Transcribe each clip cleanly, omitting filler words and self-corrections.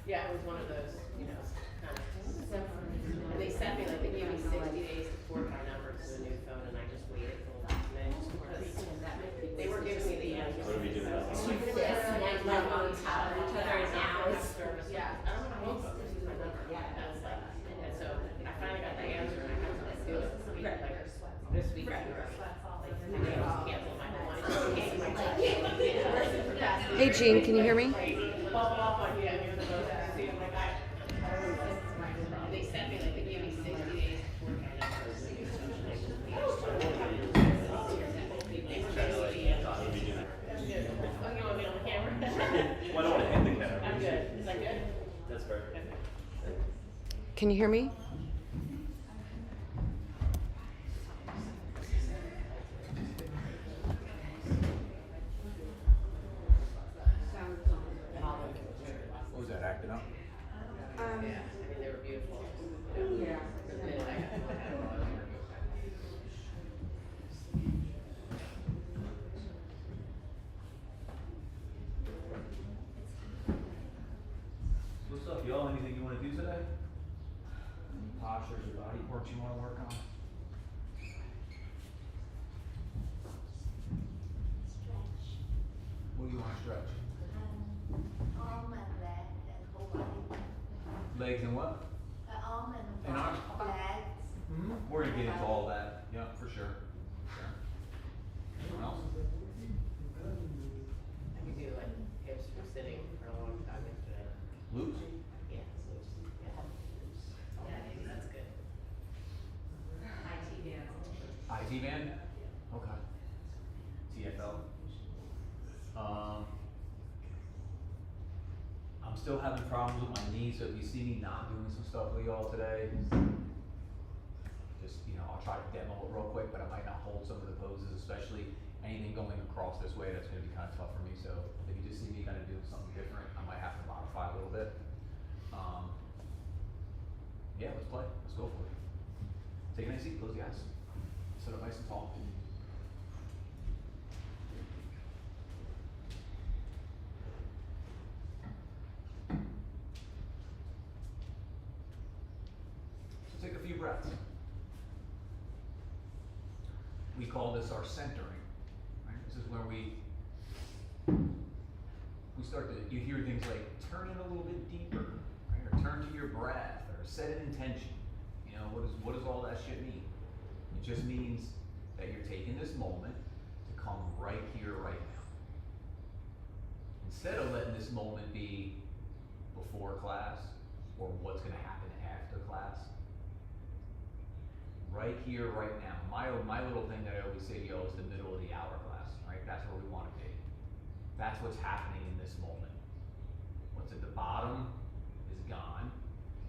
Yeah, it was one of those, you know, kind of. And they sent me, like, they gave me 60 days to port my number to a new phone, and I just waited till the last minute, just because they were giving me the answer. What do we do about that? And my on top of each other, and now it's- it's service. Yeah, I don't want to hold phone, this is my number. Yeah. That's like, and so I finally got the answer, and I had to do it this week, like, this week. Like, I didn't just cancel my whole money, just cancel my check. Hey, Jean, can you hear me? Bubble off on you, and you're the most, see, I'm like, they sent me, like, they gave me 60 days to work on it. What do we do? I'm good. Oh, you want me on the camera? Well, I don't want to hit the camera. I'm good. Is that good? That's perfect. Can you hear me? What was that, acting up? Yeah, I mean, they were beautiful. Yeah. What's up, y'all? Anything you wanna do today? Any postures or body parts you wanna work on? What do you wanna stretch? Arm and leg and whole body. Legs and what? Arm and And arm. legs. We're gonna get into all that, yeah, for sure. Sure. Anyone else? I could do like hips from sitting for a long time yesterday. Glutes? Yeah, it's loose. Yeah, that's good. IT band? Okay. TFL? I'm still having problems with my knee, so if you see me not doing some stuff with y'all today, just, you know, I'll try to demo it real quick, but I might not hold some of the poses, especially anything going across this way, that's gonna be kinda tough for me, so if you just see me kinda doing something different, I might have to modify a little bit. Yeah, let's play, let's go for it. Take a nice seat, close the eyes, sit up nice and tall. So take a few breaths. We call this our centering, right? This is where we start to, you hear things like turn it a little bit deeper, right? Or turn to your breath, or set an intention. You know, what does all that shit mean? It just means that you're taking this moment to come right here, right now. Instead of letting this moment be before class, or what's gonna happen after class, right here, right now. My little thing that I always say to y'all is the middle of the hourglass, right? That's where we wanna be. That's what's happening in this moment. What's at the bottom is gone,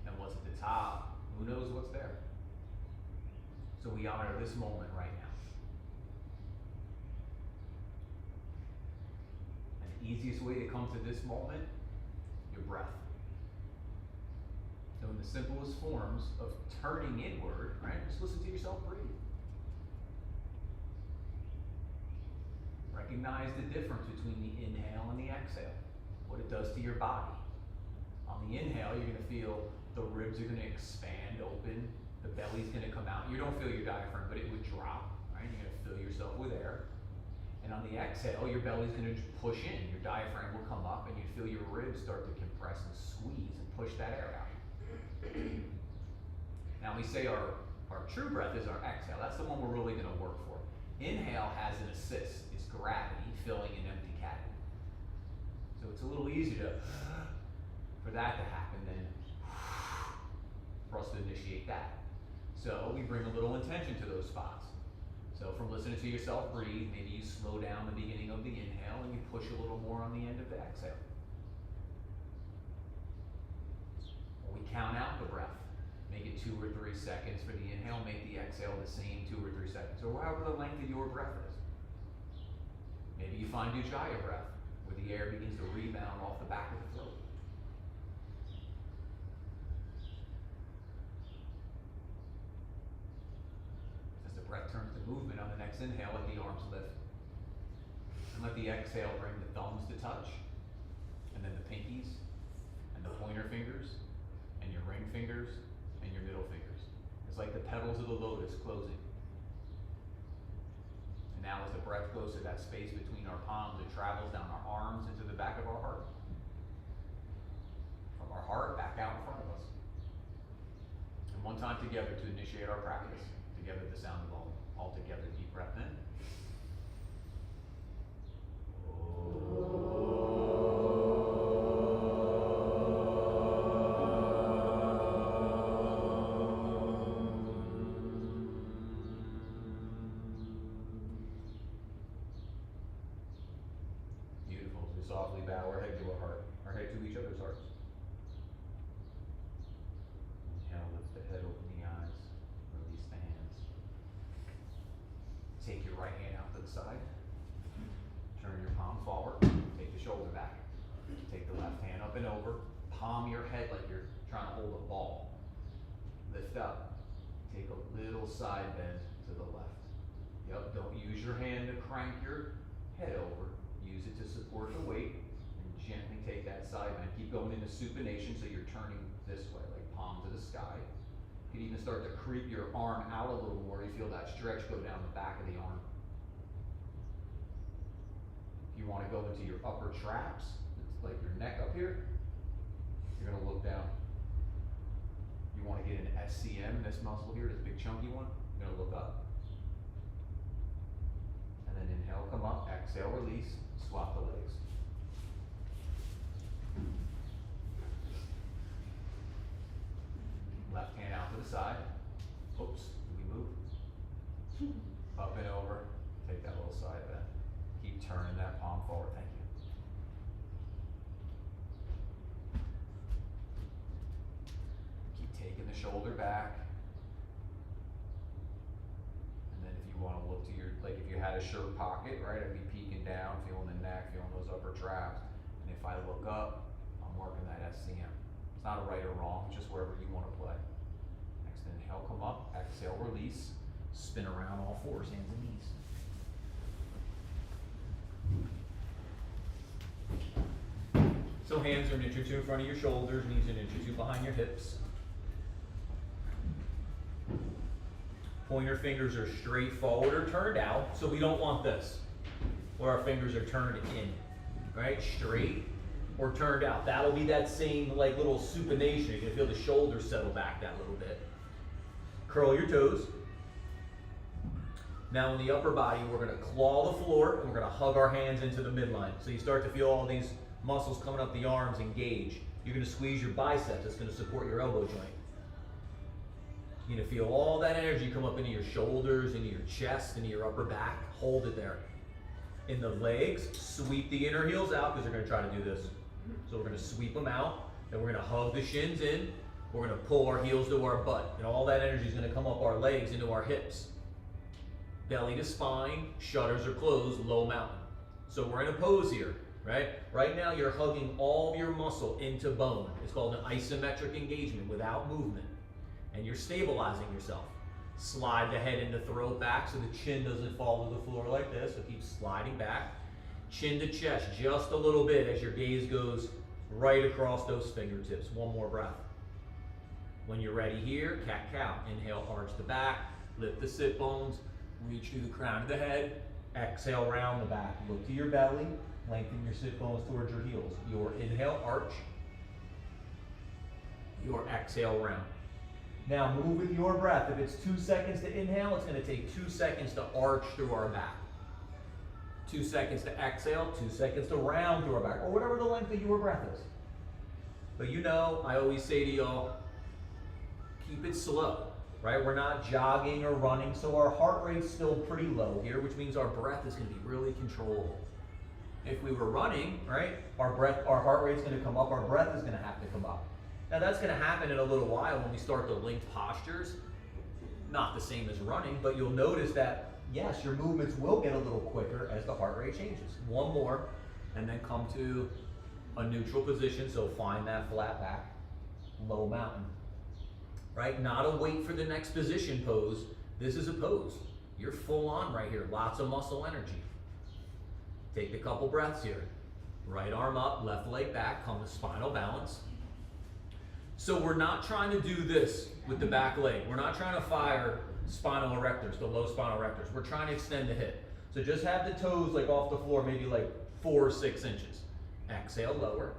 and what's at the top, who knows what's there. So we honor this moment right now. And the easiest way to come to this moment, your breath. So in the simplest forms of turning inward, right? Just listen to yourself breathe. Recognize the difference between the inhale and the exhale, what it does to your body. On the inhale, you're gonna feel the ribs are gonna expand open, the belly's gonna come out. You don't feel your diaphragm, but it would drop, right? You're gonna fill yourself with air. And on the exhale, your belly's gonna push in, your diaphragm will come up, and you feel your ribs start to compress and squeeze and push that air out. Now we say our true breath is our exhale. That's the one we're really gonna work for. Inhale has an assist. It's gravity filling an empty cavity. So it's a little easier for that to happen than for us to initiate that. So we bring a little intention to those spots. So from listening to yourself breathe, maybe you slow down the beginning of the inhale and you push a little more on the end of the exhale. Or we count out the breath. Make it 2 or 3 seconds for the inhale, make the exhale the same 2 or 3 seconds, or however the length of your breath is. Maybe you find Ujjayi breath, where the air begins to rebound off the back of the throat. As the breath turns to movement on the next inhale, let the arms lift. And let the exhale bring the thumbs to touch, and then the pinkies, and the pointer fingers lotus closing. And now as the breath goes to that space between our palms, it travels down our arms into the back of our heart. From our heart back out in front of us. And one time together to initiate our practice. Together the sound of all together, deep breath in. Beautiful. So softly bow our head to our heart, our head to each other's hearts. Inhale, lift the head, open the eyes, release the hands. Take your right hand out to the side. Turn your palm forward. Take the shoulder back. Take the left hand up and over. Palm your head like you're trying to hold a ball. Lift up. Take a little side bend to the left. Yep, don't use your hand to crank your head over. Use it to support the weight and gently take that side bend. Keep going into supination so you're turning this way, like palm to the sky. You can even start to creep your arm out a little more. You feel that stretch go down the back of the arm. If you want to go into your upper traps, it's like your neck up here, you're going to look down. You want to get an SCM, this muscle here, this big chunky one, you're going to look up. And then inhale, come up, exhale, release, swap the legs. Left hand out to the side. Oops, did we move? Up and over, take that little side bend. Keep turning that palm forward, thank you. Keep taking the shoulder back. And then if you want to look to your, like if you had a shirt pocket, right, I'd be peeking down, feeling the neck, feeling those upper traps. And if I look up, I'm working that SCM. It's not a right or wrong, it's just wherever you want to play. Next inhale, come up, exhale, release, spin around all fours, hands and knees. So hands are an inch or two in front of your shoulders, knees are an inch or two behind your hips. Pointer fingers are straight forward or turned out, so we don't want this, where our fingers are turned in, right? Straight or turned out. That'll be that same like little supination. You're gonna feel the shoulders settle back that little bit. Curl your toes. Now in the upper body, we're gonna claw the floor and we're gonna hug our hands into the midline. So you start to feel all these muscles coming up the arms engage. You're gonna squeeze your biceps. That's gonna support your elbow joint. You're gonna feel all that energy come up into your shoulders, into your chest, into your upper back. Hold it there. In the legs, sweep the inner heels out because we're gonna try to do this. So we're gonna sweep them out, then we're gonna hug the shins in, we're gonna pull our heels to our butt, and all that energy is gonna come up our legs into our hips. Belly to spine, shutters are closed, low mountain. So we're in a pose here, right? Right now you're hugging all of your muscle into bone. It's called an isometric engagement without movement. And you're stabilizing yourself. Slide the head and the throat back so the chin doesn't fall to the floor like this, so keep sliding back. Chin to chest just a little bit as your gaze goes right across those fingertips. One more breath. When you're ready here, cat-cow. Inhale, arch the back, lift the sit bones, reach through the crown of the head. Exhale, round the back. Look to your belly, lengthen your sit bones towards your heels. Your inhale, arch. Your exhale, round. Now move with your breath. If it's 2 seconds to inhale, it's going to take 2 seconds to arch through our back. 2 seconds to exhale, 2 seconds to round through our back, or whatever the length of your breath is. But you know, I always say to y'all, keep it slow, right? We're not jogging or running, so our heart rate's still pretty low here, which means our breath is going to be really controllable. If we were running, right, our heart rate's going to come up, our breath is going to have to come up. Now that's going to happen in a little while when we start the linked postures. Not the same as running, but you'll notice that, yes, your movements will get a little quicker as the heart rate changes. One more, and then come to a neutral position, so find that flat back, low mountain. Right, not a wait for the next position pose. This is a pose. You're full on right here, lots of muscle energy. Take a couple breaths here. Right arm up, left leg back, come to spinal balance. So we're not trying to do this with the back leg. We're not trying to fire spinal erectors, the low spinal erectors. We're trying to extend the hip. So just have the toes like off the floor, maybe like 4 or 6 inches. Exhale, lower.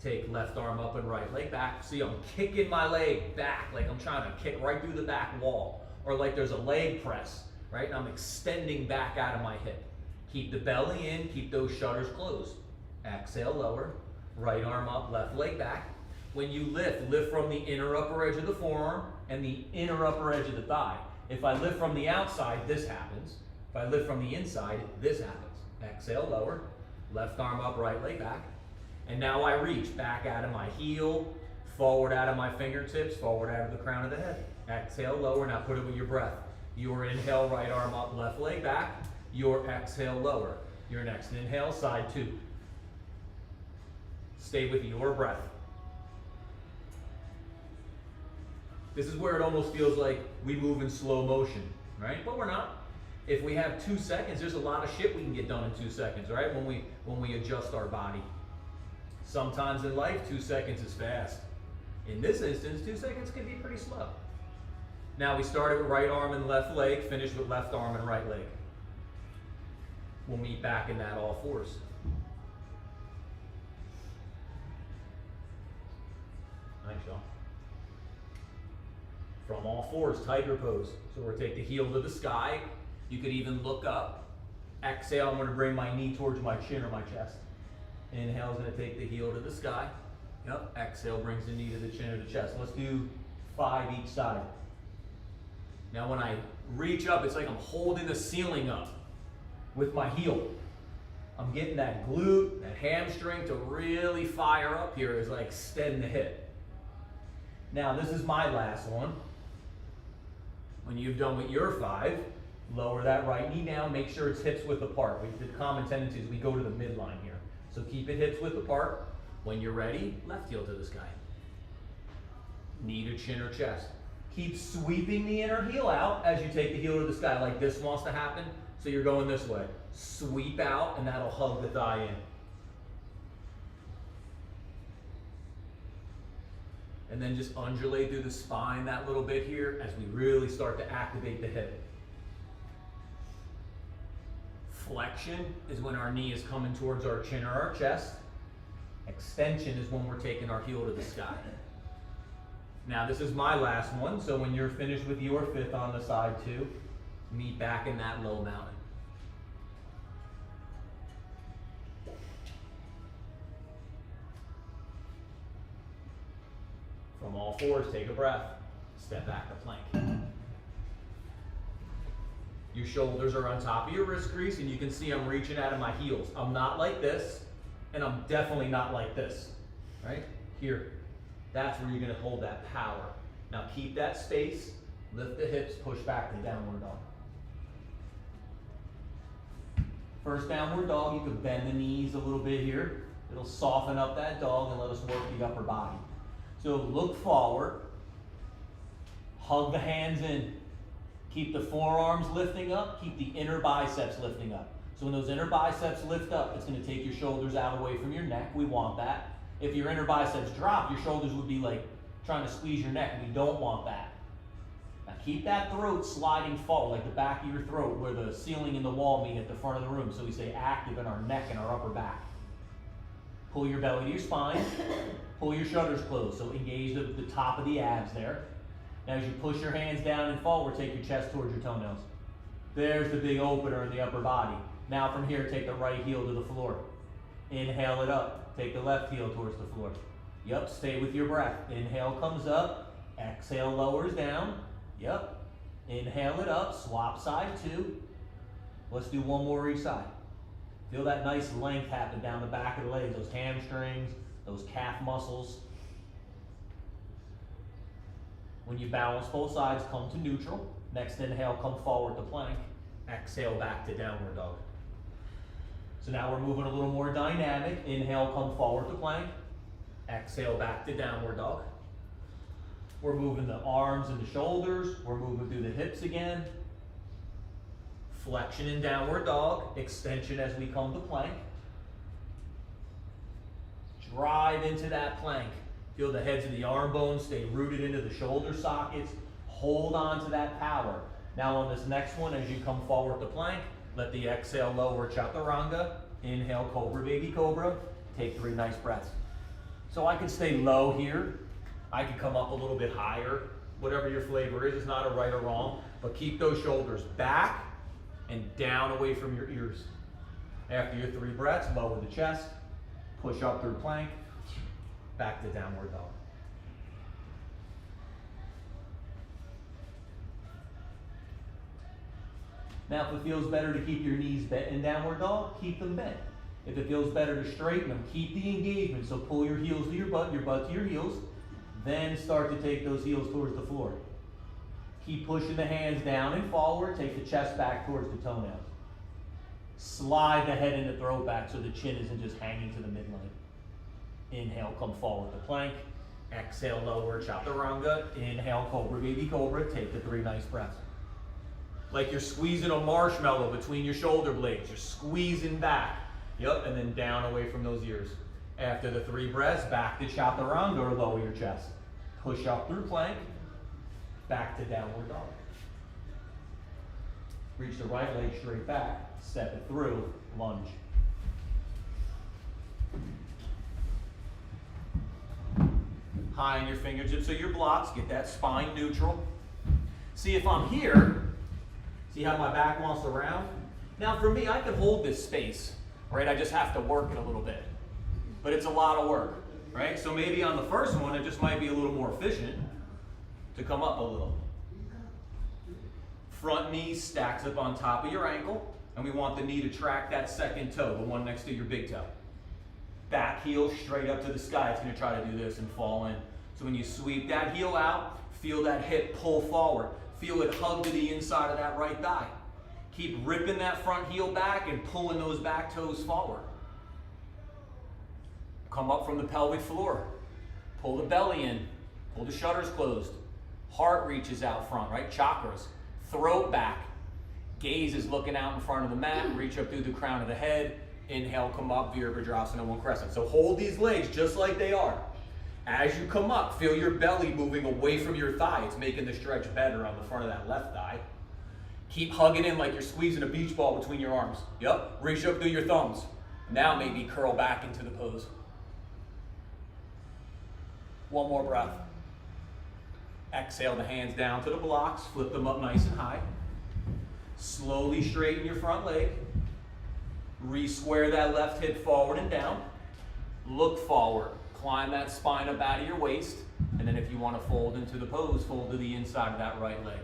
Take left arm up and right leg back. See, I'm kicking my leg back, like I'm trying to kick right through the back wall. Or like there's a leg press, right? And I'm extending back out of my hip. Keep the belly in, keep those shutters closed. Exhale, lower. Right arm up, left leg back. When you lift, lift from the inner upper edge of the forearm and the inner upper edge of the thigh. If I lift from the outside, this happens. If I lift from the inside, this happens. Exhale, lower. Left arm up, right leg back. And now I reach back out of my heel, forward out of my fingertips, forward out of the crown of the head. Exhale, lower. Now put it with your breath. Your inhale, right arm up, left leg back. Your exhale, lower. Your next inhale, side 2. Stay with your breath. This is where it almost feels like we move in slow motion, right? But we're not. If we have 2 seconds, there's a lot of shit we can get done in 2 seconds, right? When we adjust our body. Sometimes in life, 2 seconds is fast. In this instance, 2 seconds can be pretty slow. Now we started with right arm and left leg, finished with left arm and right leg. We'll meet back in that all fours. Nice, y'all. From all fours, tiger pose. So we're take the heel to the sky. You could even look up. Exhale, I'm going to bring my knee towards my chin or my chest. Inhale is going to take the heel to the sky. Yep. Exhale brings the knee to the chin or the chest. Let's do 5 each side. Now when I reach up, it's like I'm holding the ceiling up with my heel. I'm getting that glute, that hamstring to really fire up here as I extend the hip. Now this is my last one. When you've done with your 5, lower that right knee down, make sure it's hips width apart. The common tendency is we go to the midline here. So keep it hips width apart. When you're ready, left heel to the sky. Knee to chin or chest. Keep sweeping the inner heel out as you take the heel to the sky, like this wants to happen. So you're going this way. Sweep out, and that'll hug the thigh in. And then just undulate through the spine that little bit here as we really start to activate the hip. Flexion is when our knee is coming towards our chin or our chest. Extension is when we're taking our heel to the sky. Now this is my last one, so when you're finished with your 5th on the side too, meet back in that low mountain. From all fours, take a breath. Step back to plank. Your shoulders are on top of your wrist crease, and you can see I'm reaching out of my heels. I'm not like this, and I'm definitely not like this, right? Here. That's where you're going to hold that power. Now keep that space, lift the hips, push back to downward dog. First downward dog, you can bend the knees a little bit here. It'll soften up that dog and let us work the upper body. So look forward, hug the hands in. Keep the forearms lifting up, keep the inner biceps lifting up. So when those inner biceps lift up, it's going to take your shoulders out away from your neck. We want that. If your inner biceps drop, your shoulders would be like trying to squeeze your neck. We don't want that. Now keep that throat sliding forward, like the back of your throat, where the ceiling and the wall meet at the front of the room. So we stay active in our neck and our upper back. Pull your belly to your spine. Pull your shutters closed. So engage the top of the abs there. Now as you push your hands down and forward, take your chest towards your toenails. There's the big opener in the upper body. Now from here, take the right heel to the floor. Inhale it up. Take the left heel towards the floor. Yep, stay with your breath. Inhale comes up. Exhale lowers down. Yep. Inhale it up. Swap side 2. Let's do one more each side. Feel that nice length happen down the back of the legs, those hamstrings, those calf muscles. When you balance both sides, come to neutral. Next inhale, come forward to plank. Exhale back to downward dog. So now we're moving a little more dynamic. Inhale, come forward to plank. Exhale back to downward dog. We're moving the arms and the shoulders. We're moving through the hips again. Flexion in downward dog. Extension as we come to plank. Drive into that plank. Feel the heads of the arm bones stay rooted into the shoulder sockets. Hold on to that power. Now on this next one, as you come forward to plank, let the exhale lower chaturanga. Inhale, cobra, baby cobra. Take 3 nice breaths. So I can stay low here. I can come up a little bit higher. Whatever your flavor is, it's not a right or wrong, but keep those shoulders back and down away from your ears. After your 3 breaths, lower the chest, push up through plank, back to downward dog. Now, if it feels better to keep your knees bent in downward dog, keep them bent. If it feels better to straighten them, keep the engagement. So pull your heels to your butt to your heels. Then start to take those heels towards the floor. Keep pushing the hands down and forward. Take the chest back towards the toenails. Slide the head and the throat back so the chin isn't just hanging to the midline. Inhale, come forward to plank. Exhale, lower chaturanga. Inhale, cobra, baby cobra. Take the 3 nice breaths. Like you're squeezing a marshmallow between your shoulder blades. You're squeezing back. Yep, and then down away from those ears. After the 3 breaths, back to chaturanga or lower your chest. Push up through plank, back to downward dog. Reach the right leg straight back, step it through, lunge. High on your fingertips, so your blocks, get that spine neutral. See if I'm here, see how my back wants around? Now for me, I can hold this space, right? I just have to work it a little bit. But it's a lot of work, right? So maybe on the first one, it just might be a little more efficient to come up a little. Front knee stacks up on top of your ankle, and we want the knee to track that second toe, the one next to your big toe. Back heel straight up to the sky. It's gonna try to do this and fall in. So when you sweep that heel out, feel that hip pull forward. Feel it hug to the inside of that right thigh. Keep ripping that front heel back and pulling those back toes forward. Come up from the pelvic floor. Pull the belly in. Pull the shutters closed. Heart reaches out front, right? Chakras. Throat back. Gaze is looking out in front of the mat. Reach up through the crown of the head. Inhale, come up, Virabhadrasana, 1 crescent. So hold these legs just like they are. As you come up, feel your belly moving away from your thigh. It's making the stretch better on the front of that left thigh. Keep hugging in like you're squeezing a beach ball between your arms. Yep, reach up through your thumbs. Now maybe curl back into the pose. 1 more breath. Exhale the hands down to the blocks, flip them up nice and high. Slowly straighten your front leg. Re-square that left hip forward and down. Look forward. Climb that spine up out of your waist. And then if you want to fold into the pose, fold to the inside of that right leg.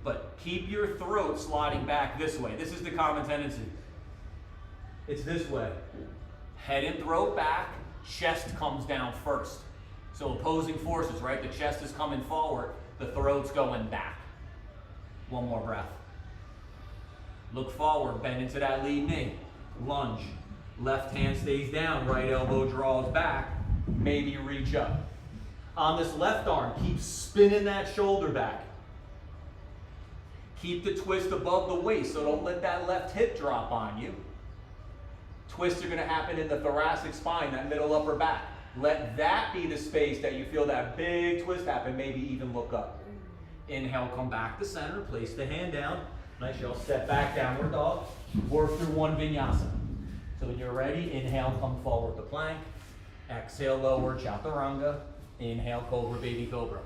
But keep your throat sliding back this way. This is the common tendency. It's this way. Head and throat back. Chest comes down first. So opposing forces, right? The chest is coming forward. The throat's going back. 1 more breath. Look forward, bend into that lead knee. Lunge. Left hand stays down, right elbow draws back. Maybe reach up. On this left arm, keep spinning that shoulder back. Keep the twist above the waist, so don't let that left hip drop on you. Twists are gonna happen in the thoracic spine, that middle upper back. Let that be the space that you feel that big twist happen, maybe even look up. Inhale, come back to center, place the hand down. Nice, you'll step back, downward dog. Work through 1 vinyasa. So when you're ready, inhale, come forward to plank. Exhale, lower, chaturanga. Inhale, cobra, baby cobra.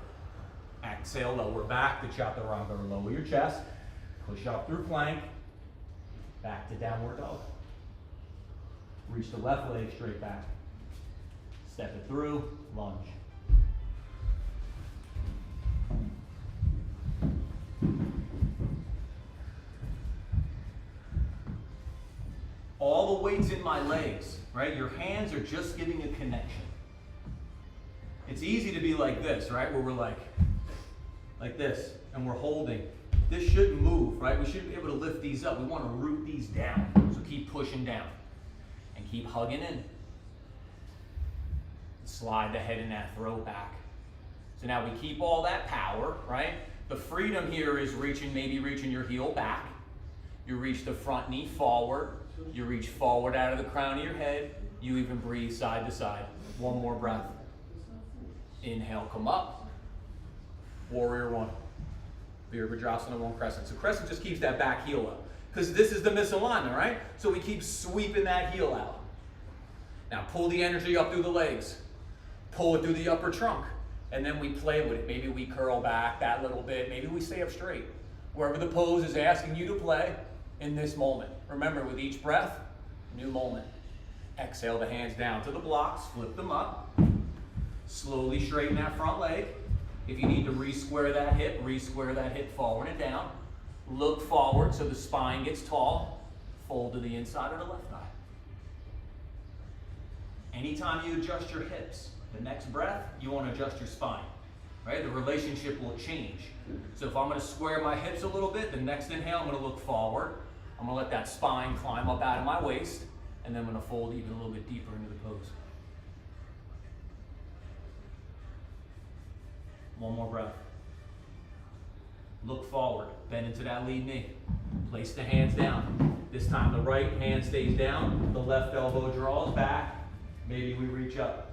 Exhale, lower back to chaturanga, or lower your chest. Push up through plank. Back to downward dog. Reach the left leg straight back. Step it through, lunge. All the weight's in my legs, right? Your hands are just giving a connection. It's easy to be like this, right? Where we're like this, and we're holding. This shouldn't move, right? We should be able to lift these up. We want to root these down. So keep pushing down and keep hugging in. Slide the head and that throat back. So now we keep all that power, right? The freedom here is maybe reaching your heel back. You reach the front knee forward. You reach forward out of the crown of your head. You even breathe side to side. 1 more breath. Inhale, come up. Warrior 1. Virabhadrasana, one crescent. So crescent just keeps that back heel up. Because this is the misalignment, right? So we keep sweeping that heel out. Now pull the energy up through the legs. Pull it through the upper trunk. And then we play with it. Maybe we curl back that little bit. Maybe we stay up straight. Wherever the pose is asking you to play in this moment. Remember, with each breath, new moment. Exhale the hands down to the blocks. Flip them up. Slowly straighten that front leg. If you need to re-square that hip forward and down. Look forward so the spine gets tall. Fold to the inside of the left thigh. Anytime you adjust your hips, the next breath, you want to adjust your spine. Right? The relationship will change. So if I'm going to square my hips a little bit, the next inhale, I'm going to look forward. I'm going to let that spine climb up out of my waist, and then I'm going to fold even a little bit deeper into the pose. One more breath. Look forward, bend into that lead knee. Place the hands down. This time the right hand stays down, the left elbow draws back. Maybe we reach up.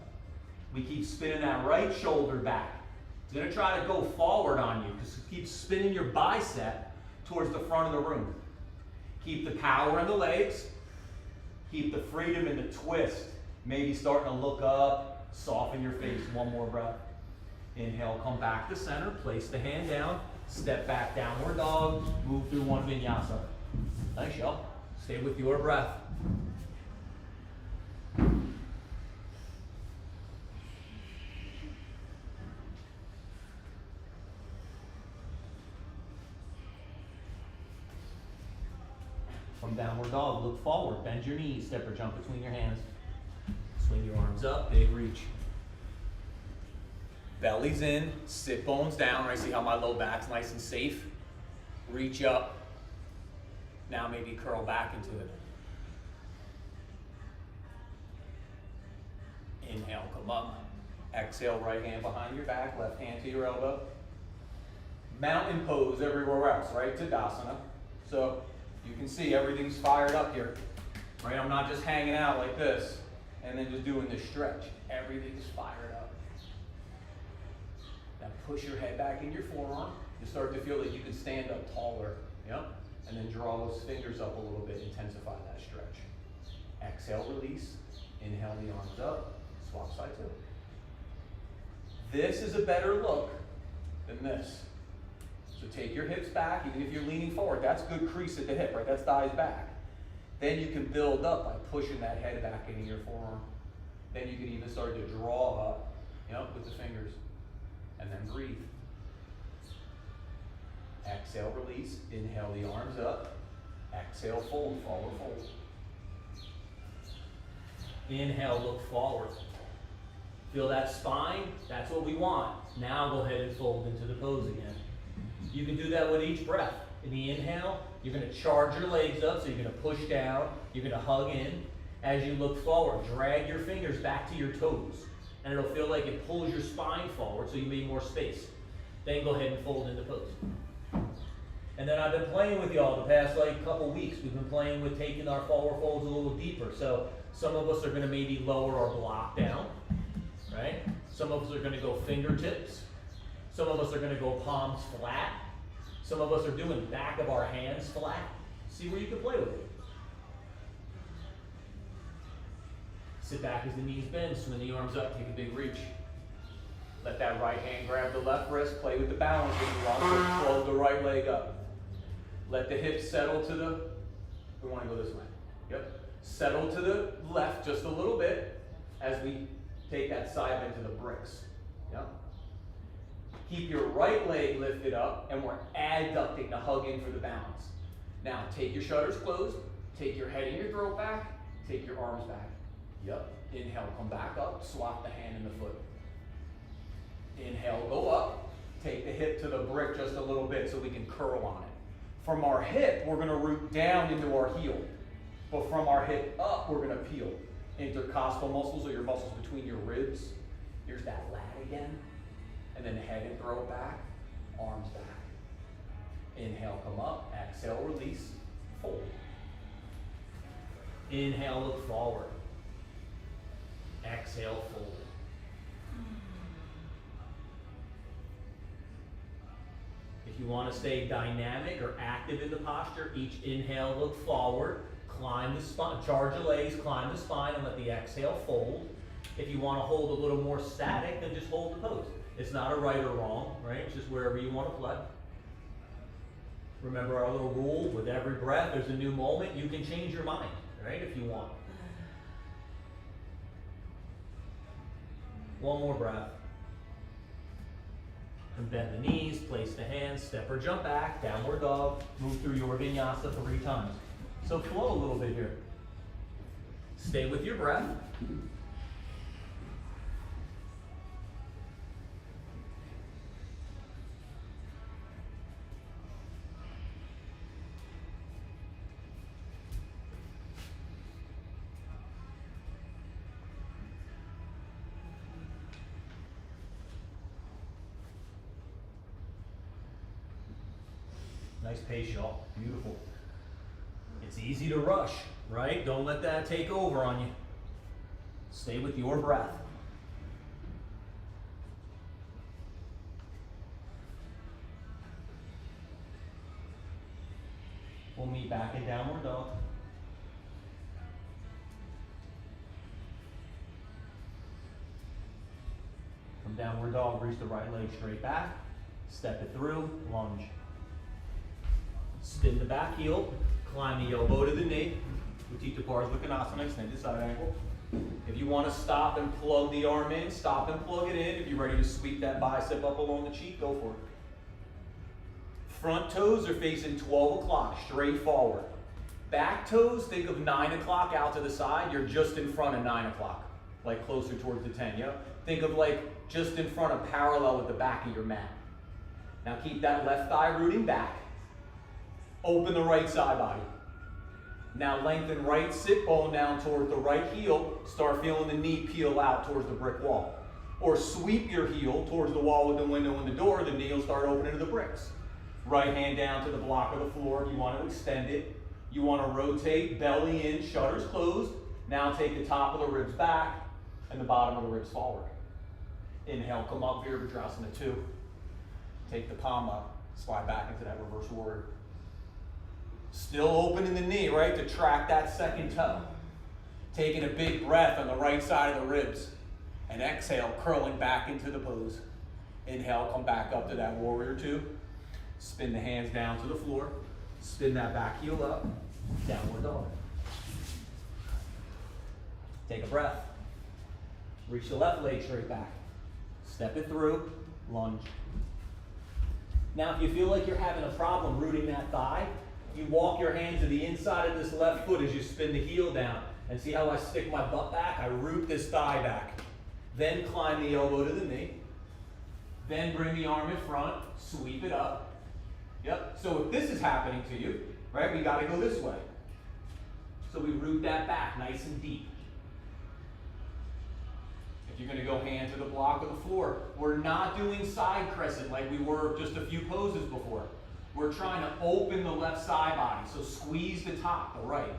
We keep spinning that right shoulder back. It's gonna try to go forward on you, because keep spinning your bicep towards the front of the room. Keep the power in the legs. Keep the freedom in the twist. Maybe starting to look up, soften your face. One more breath. Inhale, come back to center, place the hand down, step back, downward dog, move through one vinyasa. Nice, y'all. Stay with your breath. From downward dog, look forward, bend your knees, step or jump between your hands. Swing your arms up, big reach. Belly's in, sit bones down, right? See how my low back's nice and safe? Reach up. Now maybe curl back into it. Inhale, come up. Exhale, right hand behind your back, left hand to your elbow. Mountain pose everywhere else, right? Tadasana. So you can see everything's fired up here, right? I'm not just hanging out like this and then just doing this stretch. Everything's fired up. Now push your head back in your forearm. You start to feel that you can stand up taller. Yep. And then draw those fingers up a little bit, intensify that stretch. Exhale, release. Inhale the arms up. Swap side two. This is a better look than this. So take your hips back, even if you're leaning forward. That's good crease at the hip, right? That's thighs back. Then you can build up by pushing that head back into your forearm. Then you can even start to draw up, with the fingers. And then breathe. Exhale, release. Inhale the arms up. Exhale, fold, forward fold. Inhale, look forward. Feel that spine? That's what we want. Now go ahead and fold into the pose again. You can do that with each breath. In the inhale, you're going to charge your legs up, so you're going to push down, you're going to hug in. As you look forward, drag your fingers back to your toes, and it'll feel like it pulls your spine forward, so you need more space. Then go ahead and fold into pose. And then I've been playing with y'all the past couple weeks. We've been playing with taking our forward folds a little deeper. So some of us are going to maybe lower our block down, right? Some of us are going to go fingertips. Some of us are going to go palms flat. Some of us are doing back of our hands flat. See where you can play with it. Sit back as the knees bend, swing the arms up, take a big reach. Let that right hand grab the left wrist, play with the balance if you want to, close the right leg up. Let the hips settle to the, we want to go this way. Yep. Settle to the left just a little bit as we take that side bend to the bricks. Yep. Keep your right leg lifted up, and we're adducting to hug in for the balance. Now, take your shutters closed, take your head and your throat back, take your arms back. Yep. Inhale, come back up, swap the hand and the foot. Inhale, go up, take the hip to the brick just a little bit so we can curl on it. From our hip, we're gonna root down into our heel. But from our hip up, we're gonna peel. Intercostal muscles are your muscles between your ribs. Here's that lat again. And then head and throat back, arms back. Inhale, come up, exhale, release, fold. Inhale, look forward. Exhale, fold. If If you want to stay dynamic or active in the posture, each inhale, look forward, climb the spine, charge the legs, climb the spine, and let the exhale fold. If you want to hold a little more static, then just hold the pose. It's not a right or wrong, right? It's just wherever you want to play. Remember our little rule, with every breath, there's a new moment. You can change your mind, right, if you want. One more breath. And bend the knees, place the hands, step or jump back, downward dog, move through your vinyasa 3 times. So flow a little bit here. Stay with your breath. Nice pace, y'all. Beautiful. It's easy to rush, right? Don't let that take over on you. Stay with your breath. We'll meet back in downward dog. From downward dog, reach the right leg straight back. Step it through, lunge. Spin the back heel, climb the elbow to the knee. Utthita Parsvakonasana, extended side ankle. If you want to stop and plug the arm in, stop and plug it in. If you're ready to sweep that bicep up along the cheek, go for it. Front toes are facing 12 o'clock, straight forward. Back toes, think of 9 o'clock out to the side. You're just in front of 9 o'clock, like closer towards the 10, yeah? Think of like just in front of parallel with the back of your mat. Now keep that left thigh rooting back. Open the right side body. Now lengthen right sit bone down toward the right heel. Start feeling the knee peel out towards the brick wall. Or sweep your heel towards the wall with the window and the door. The knee will start opening to the bricks. Right hand down to the block of the floor. You want to extend it. You want to rotate, belly in, shutters closed. Now take the top of the ribs back and the bottom of the ribs forward. Inhale, come up, Virabhadrasana 2. Take the palm up, slide back into that reverse warrior. Still opening the knee, right, to track that second toe. Taking a big breath on the right side of the ribs. And exhale, curling back into the pose. Inhale, come back up to that warrior 2. Spin the hands down to the floor. Spin that back heel up. Downward dog. Take a breath. Reach the left leg straight back. Step it through, lunge. Now if you feel like you're having a problem rooting that thigh, you walk your hands to the inside of this left foot as you spin the heel down. And see how I stick my butt back? I root this thigh back. Then climb the elbow to the knee. Then bring the arm in front, sweep it up. Yep, so if this is happening to you, right, we gotta go this way. So we root that back nice and deep. If you're gonna go hand to the block of the floor, we're not doing side crescent like we were just a few poses before. We're trying to open the left side body, so squeeze the top, the right.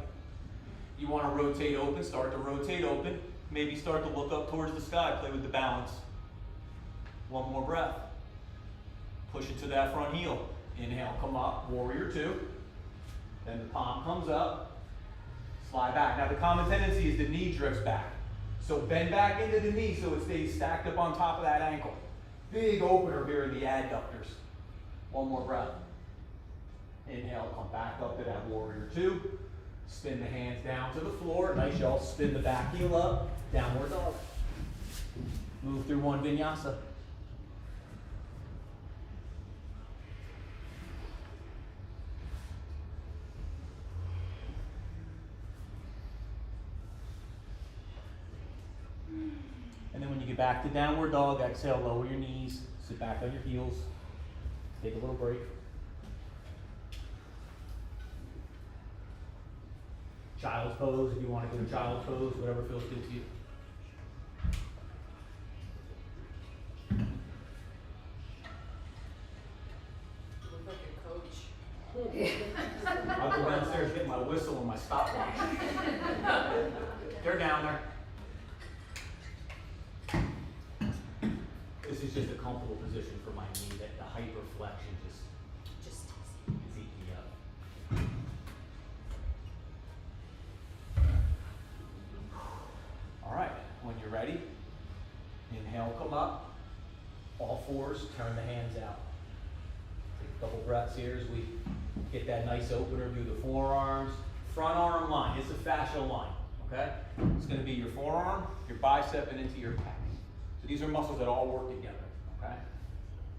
You wanna rotate open, start to rotate open. Maybe start to look up towards the sky, play with the balance. One more breath. Push it to that front heel. Inhale, come up, warrior 2. Then the palm comes up, slide back. Now the common tendency is the knee drifts back. So bend back into the knee so it stays stacked up on top of that ankle. Big opener here in the adductors. One more breath. Inhale, come back up to that warrior 2. Spin the hands down to the floor. Nice, y'all. Spin the back heel up. Downward dog. Move through one vinyasa. And then when you get back to downward dog, exhale, lower your knees, sit back on your heels, take a little break. Child's pose, if you want to go to child's pose, whatever feels good to you. Look like a coach. I'll go downstairs, get my whistle and my stopwatch. They're down there. This is just a comfortable position for my knee, that the hyperflexion just Inhale, come up. All fours, turn the hands out. Take a couple breaths here as we get that nice opener, do the forearms. Front arm line, it's a fascial line, okay? It's gonna be your forearm, your bicep, and into your pec. So these are muscles that all work together, okay?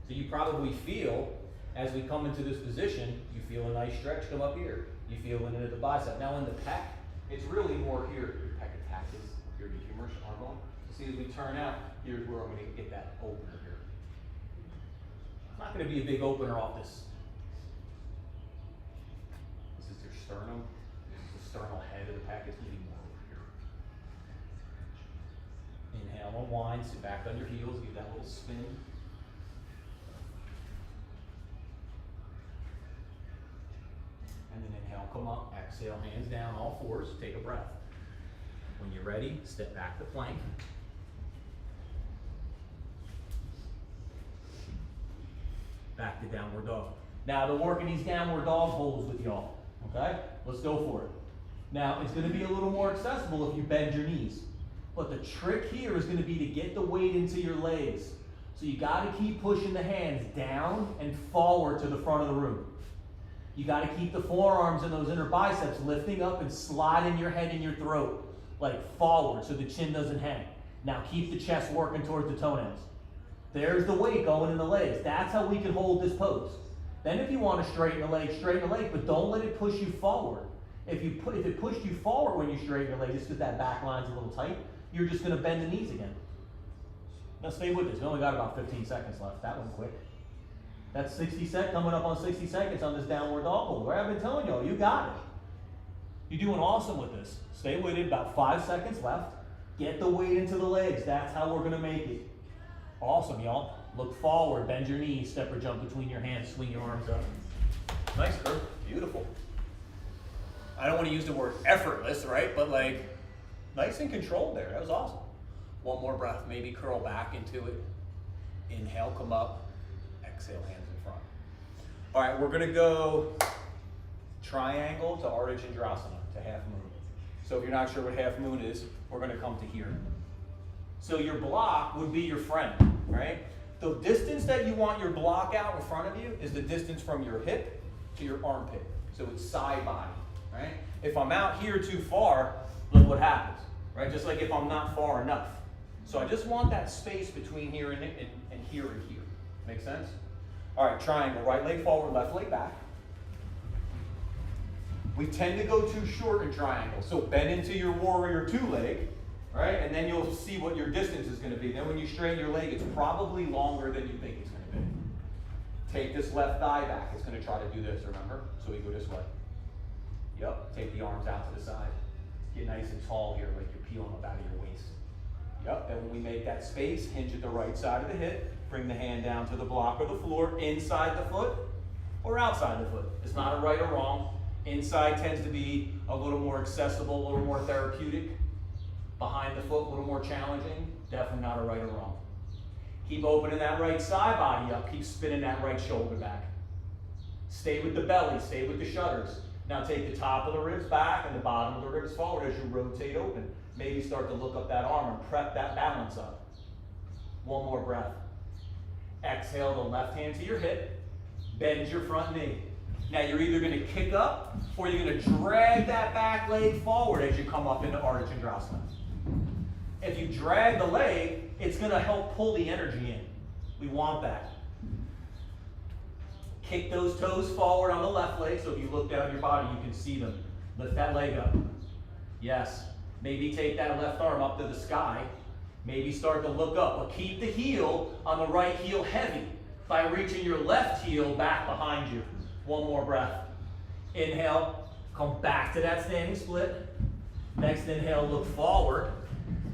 So you probably feel, as we come into this position, you feel a nice stretch come up here. You feel it into the bicep. Now in the pec, it's really more here, your pec attaches, your humerus, arm bone. See, as we turn out, here's where I'm gonna get that opener here. It's not gonna be a big opener off this. This is your sternum. This is the sternal head of the pec. It's gonna be more over here. Inhale, unwind, sit back on your heels, give that little spin. And then inhale, come up, exhale, hands down, all fours, take a breath. When you're ready, step back to plank. Back to downward dog. Now, I've been working these downward dog holds with y'all, okay? Let's go for it. Now, it's gonna be a little more accessible if you bend your knees. But the trick here is gonna be to get the weight into your legs. So you gotta keep pushing the hands down and forward to the front of the room. You gotta keep the forearms and those inner biceps lifting up and sliding your head in your throat, like forward so the chin doesn't hang. Now keep the chest working towards the toenails. There's the weight going in the legs. That's how we can hold this pose. Then if you want to straighten the leg, but don't let it push you forward. If it pushed you forward when you straighten your leg, just because that back line's a little tight, you're just gonna bend the knees again. Now stay with us. We only got about 15 seconds left. That went quick. That's 60 seconds, coming up on 60 seconds on this downward dog hold. Where I've been telling y'all, you got it. You're doing awesome with this. Stay with it, about 5 seconds left. Get the weight into the legs. That's how we're gonna make it. Awesome, y'all. Look forward, bend your knees, step or jump between your hands, swing your arms up. Nice, Kurt. Beautiful. I don't want to use the word effortless, right? But like, nice and controlled there. That was awesome. One more breath, maybe curl back into it. Inhale, come up. Exhale, hands in front. All right, we're gonna go triangle to Ardha Chandrasana, to half moon. So if you're not sure what half moon is, we're gonna come to here. So your block would be your friend, right? The distance that you want your block out in front of you is the distance from your hip to your armpit. So it's side body, right? If I'm out here too far, look what happens, right? Just like if I'm not far enough. So I just want that space between here and here and here. Make sense? All right, triangle, right leg forward, left leg back. We tend to go too short in triangle, so bend into your warrior two leg, right? And then you'll see what your distance is gonna be. Then when you straighten your leg, it's probably longer than you think it's gonna be. Take this left thigh back. It's gonna try to do this, remember? So we go this way. Yep, take the arms out to the side. Get nice and tall here, like you're peeling up out of your waist. Yep, and when we make that space, hinge at the right side of the hip, bring the hand down to the block or the floor, inside the foot or outside the foot. It's not a right or wrong. Inside tends to be a little more accessible, a little more therapeutic. Behind the foot, a little more challenging. Definitely not a right or wrong. Keep opening that right side body up. Keep spinning that right shoulder back. Stay with the belly, stay with the shudders. Now take the top of the ribs back and the bottom of the ribs forward as you rotate open. Maybe start to look up that arm and prep that balance up. One more breath. Exhale the left hand to your hip. Bend your front knee. Now you're either going to kick up or you're going to drag that back leg forward as you come up into Ardha Chandrasana. If you drag the leg, it's going to help pull the energy in. We want that. Kick those toes forward on the left leg, so if you look down your body, you can see them. Lift that leg up. Yes. Maybe take that left arm up to the sky. Maybe start to look up, but keep the heel on the right heel heavy by reaching your left heel back behind you. One more breath. Inhale, come back to that standing split. Next inhale, look forward.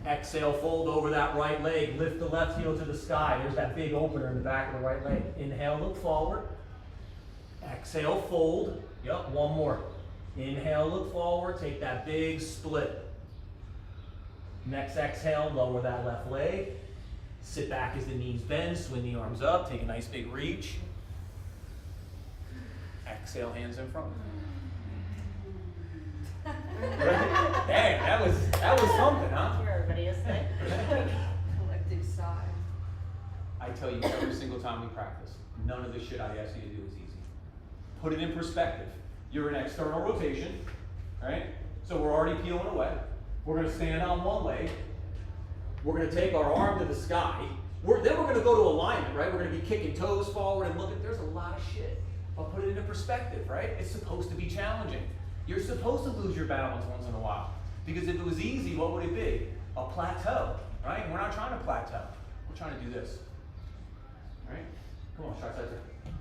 Exhale, fold over that right leg. Lift the left heel to the sky. There's that big opener in the back of the right leg. Inhale, look forward. Exhale, fold. Yep, one more. Inhale, look forward. Take that big split. Next exhale, lower that left leg. Sit back as the knees bend. Swing the arms up. Take a nice big reach. Exhale, hands in front. Dang, that was something, huh? That's where everybody is today. Collective sigh. I tell you every single time we practice, none of the shit I ask you to do is easy. Put it in perspective. You're in external rotation, right? So we're already peeling away. We're gonna stand on one leg. We're gonna take our arm to the sky. Then we're gonna go to alignment, right? We're gonna be kicking toes forward and looking. There's a lot of shit. But put it into perspective, right? It's supposed to be challenging. You're supposed to lose your balance once in a while. Because if it was easy, what would it be? A plateau, right? We're not trying to plateau. We're trying to do this. All right? Come on, try side turn.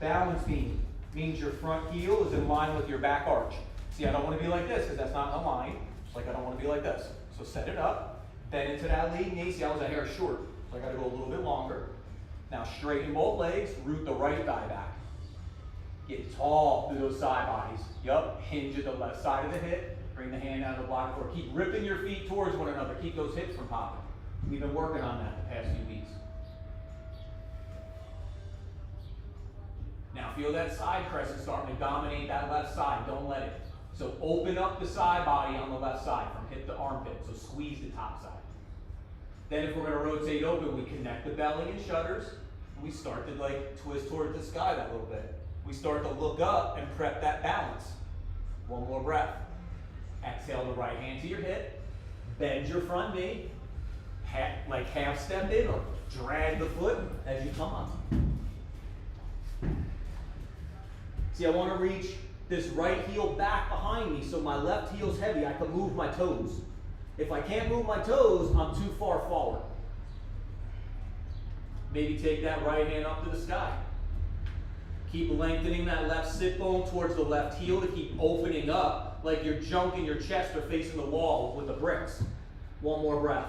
Balance beam means your front heel is in line with your back arch. See, I don't want to be like this because that's not in line. Just like I don't want to be like this. So set it up, bend into that lead knee. See how that hair is short? So I got to go a little bit longer. Now straighten both legs, root the right thigh back. Get tall through those side bodies. Yup, hinge at the left side of the hip. Bring the hand out of the block floor. Keep ripping your feet towards one another. Keep those hips from popping. We've been working on that the past few weeks. Now feel that side crescent starting to dominate that left side. Don't let it. So open up the side body on the left side from hip to armpit. So squeeze the top side. Then if we're going to rotate open, we connect the belly and shutters. And we start to like twist towards the sky that little bit. We start to look up and prep that balance. One more breath. Exhale the right hand to your hip. Bend your front knee. Like half step in or drag the foot as you come up. See, I want to reach this right heel back behind me so my left heel's heavy. I can move my toes. If I can't move my toes, I'm too far forward. Maybe take that right hand up to the sky. Keep lengthening that left sit bone towards the left heel to keep opening up like your junk in your chest are facing the wall with the bricks. One more breath.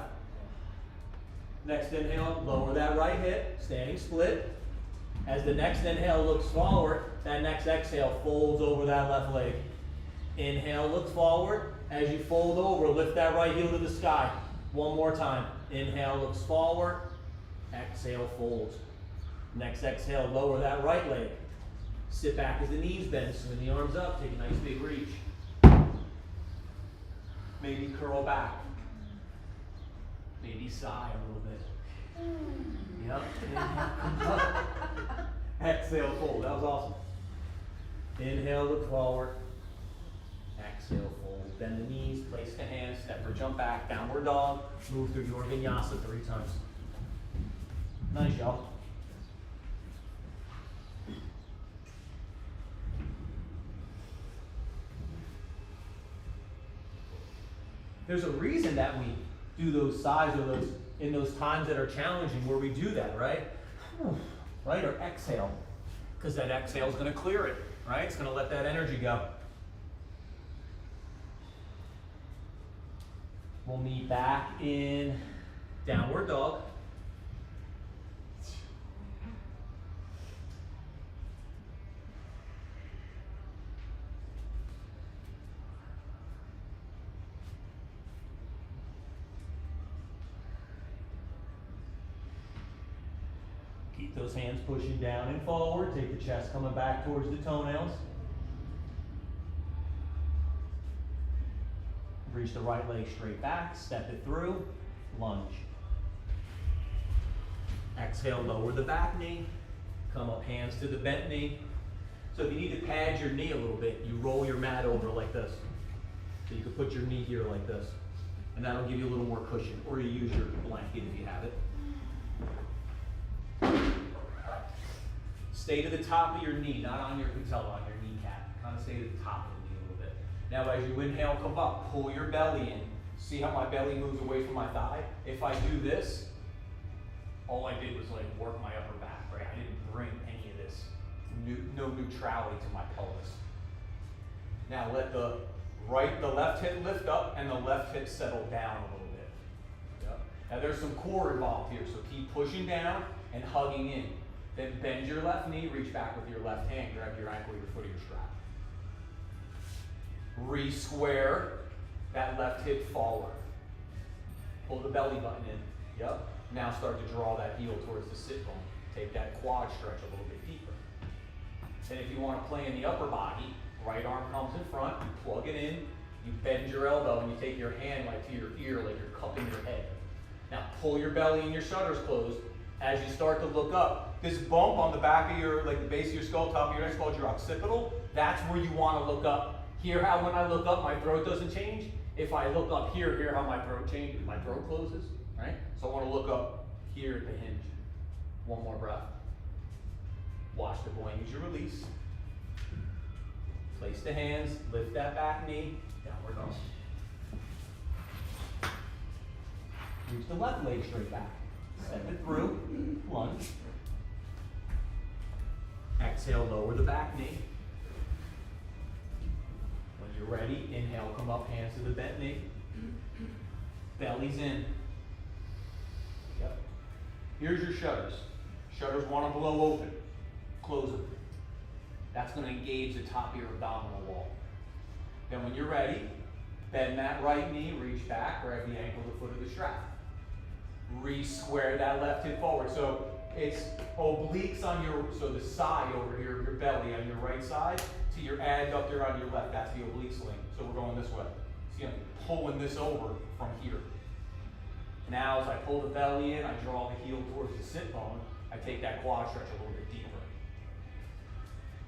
Next inhale, lower that right hip, standing split. As the next inhale looks forward, that next exhale folds over that left leg. Inhale, look forward. As you fold over, lift that right heel to the sky. One more time. Inhale, looks forward. Exhale, folds. Next exhale, lower that right leg. Sit back as the knees bend, swing the arms up, take a nice big reach. Maybe curl back. Maybe sigh a little bit. Yep, inhale, comes up. Exhale, fold. That was awesome. Inhale, look forward. Exhale, fold. Bend the knees, place the hands, step or jump back, downward dog. Move through your vinyasa 3 times. Nice, y'all. There's a reason that we do those sighs or those in those times that are challenging where we do that, right? Right, or exhale. Because that exhale is going to clear it, right? It's going to let that energy go. We'll meet back in downward dog. Keep those hands pushing down and forward. Take the chest coming back towards the toenails. Reach the right leg straight back, step it through, lunge. Exhale, lower the back knee. Come up, hands to the bent knee. So if you need to pad your knee a little bit, you roll your mat over like this. So you can put your knee here like this. And that'll give you a little more cushion. Or you use your blanket if you have it. Stay to the top of your knee, not on your patella, on your kneecap. Kind of stay to the top of the knee a little bit. Now as you inhale, come up, pull your belly in. See how my belly moves away from my thigh? If I do this, all I did was like work my upper back, right? I didn't bring any of this, no neutrality to my pelvis. Now let the left hip lift up and the left hip settle down a little bit. Yep. Now there's some core involved here, so keep pushing down and hugging in. Then bend your left knee, reach back with your left hand, grab your ankle, your foot, or your strap. Re-square that left hip forward. Pull the belly button in. Yep. Now start to draw that heel towards the sit bone. Take that quad stretch a little bit deeper. Then if you want to play in the upper body, right arm comes in front, you plug it in, you bend your elbow, and you take your hand like to your ear like you're cupping your head. Now pull your belly and your shutters closed. As you start to look up, this bump on the back of your, like the base of your skull, top of your neck, called your occipital. That's where you want to look up. Hear how when I look up, my throat doesn't change? If I look up here, hear how my throat changes, my throat closes, right? So I want to look up here at the hinge. One more breath. Watch the buoy as you release. Place the hands, lift that back knee, downward dog. Reach the left leg straight back. Step it through, lunge. Exhale, lower the back knee. When you're ready, inhale, come up, hands to the bent knee. Belly's in. Yep. Here's your shutters. Shutters want to blow open. Close them. That's going to engage the top of your abdominal wall. Then when you're ready, bend that right knee, reach back, grab the ankle, the foot of the strap. Re-square that left hip forward. So it's obliques on your, so the side over here, your belly on your right side, to your adductor on your left. That's the oblique sling. So we're going this way. See, I'm pulling this over from here. Now as I pull the belly in, I draw the heel towards the sit bone. I take that quad stretch a little bit deeper.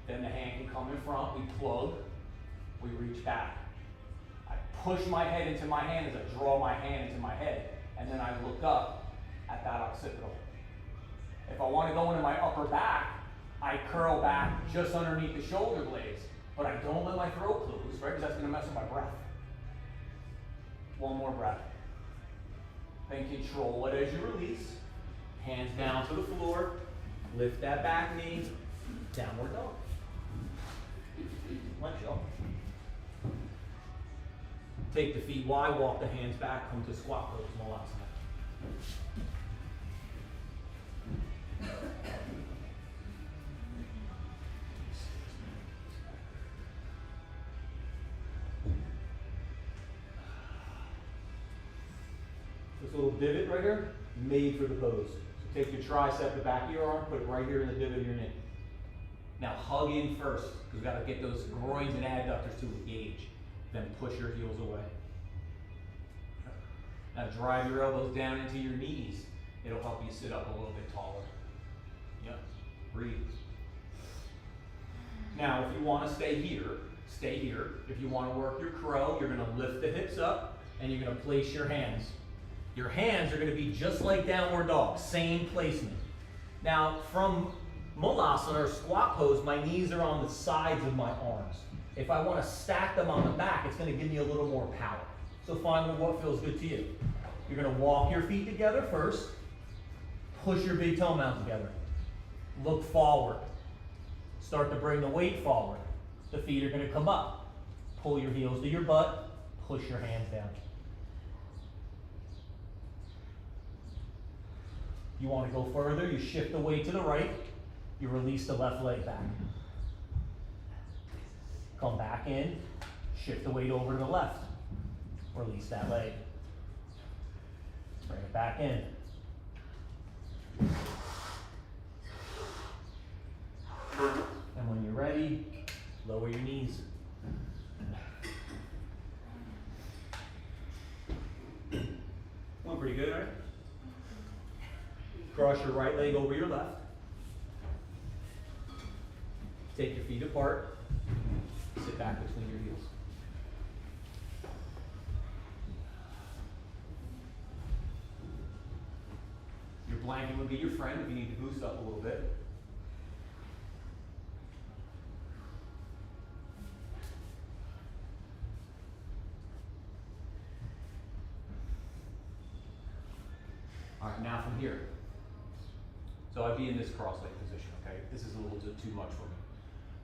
Then the hand can come in front, we plug, we reach back. I push my head into my hand as I draw my hand into my head, and then I look up at that occipital. If I want to go into my upper back, I curl back just underneath the shoulder blades, but I don't let my throat close, right? Because that's going to mess with my breath. One more breath. Then control it as you release. Hands down to the floor. Lift that back knee. Downward dog. Lunge, y'all. Take the feet wide, walk the hands back, come to squat pose, Malasana. This little divot right here, made for the pose. So take your tricep, the back of your arm, put it right here in the divot of your knee. Now hug in first, because we've got to get those groins and adductors to engage. Then push your heels away. Now drive your elbows down into your knees. It'll help you sit up a little bit taller. Yep, breathe. Now if you want to stay here, stay here. If you want to work your crow, you're going to lift the hips up and you're going to place your hands. Your hands are going to be just like downward dog, same placement. Now from Malasana or squat pose, my knees are on the sides of my arms. If I want to stack them on the back, it's going to give me a little more power. So find what feels good to you. You're going to walk your feet together first. Push your big toe mound together. Look forward. Start to bring the weight forward. The feet are going to come up. Pull your heels to your butt. Push your hands down. You want to go further, you shift the weight to the right. You release the left leg back. Come back in, shift the weight over to the left. Release that leg. Bring it back in. And when you're ready, lower your knees. Went pretty good, right? Cross your right leg over your left. Take your feet apart. Sit back between your heels. Your blanket would be your friend if you need to boost up a little bit. All right, now from here. So I'd be in this cross-leg position, okay? This is a little bit too much for me.